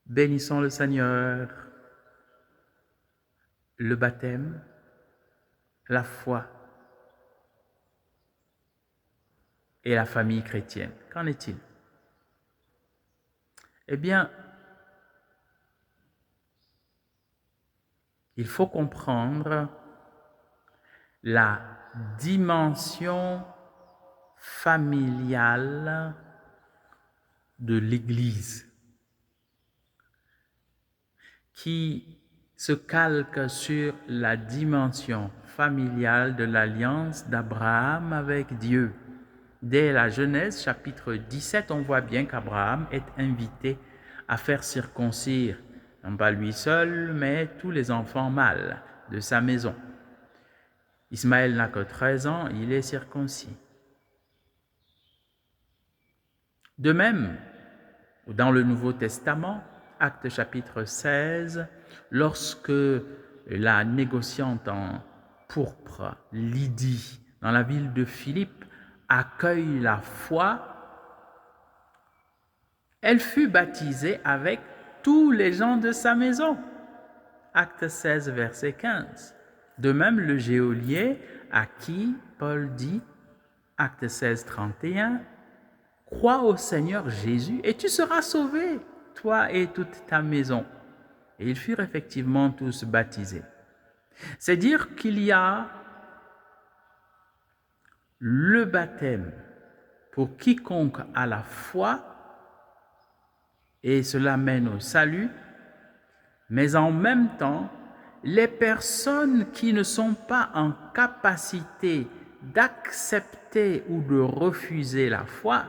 Bénissons le Seigneur. Le baptême, la foi et la famille chrétienne. Qu'en est-il? Eh bien, il faut comprendre la dimension familiale de l'Église qui se calque sur la dimension familiale de l'alliance d'Abraham avec Dieu. Dès la Genèse, chapitre 17, on voit bien qu'Abraham est invité à faire circoncire, non pas lui seul, mais tous les enfants mâles de sa maison. Ismaël n'a que 13 ans, il est circoncis. De même, dans le Nouveau Testament, Actes chapitre 16, lorsque la négociante en pourpre, Lydie, dans la ville de Philippe, accueille la foi, elle fut baptisée avec tous les gens de sa maison. Acte 16, verset 15. De même, le geôlier à qui Paul dit, Acte 16, 31, « Crois au Seigneur Jésus et tu seras sauvé, toi et toute ta maison. » Et ils furent effectivement tous baptisés. C'est dire qu'il y a le baptême pour quiconque a la foi, et cela mène au salut, mais en même temps, les personnes qui ne sont pas en capacité d'accepter ou de refuser la foi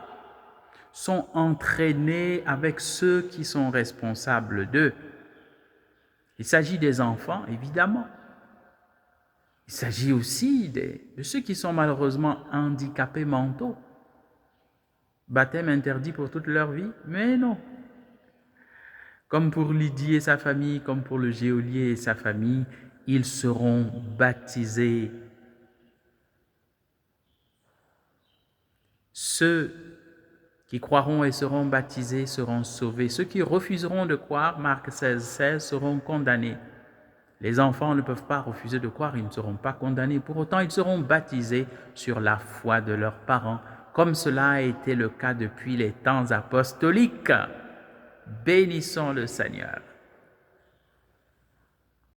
sont entraînées avec ceux qui sont responsables d'eux. Il s'agit des enfants, évidemment. Il s'agit aussi de ceux qui sont malheureusement handicapés mentaux. Baptême interdit pour toute leur vie? Mais non. Comme pour Lydie et sa famille, comme pour le geôlier et sa famille, ils seront baptisés. Ceux qui croiront et seront baptisés seront sauvés. Ceux qui refuseront de croire, Marc 16, 16, seront condamnés. Les enfants ne peuvent pas refuser de croire, ils ne seront pas condamnés. Pour autant, ils seront baptisés sur la foi de leurs parents, comme cela a été le cas depuis les temps apostoliques. Bénissons le Seigneur.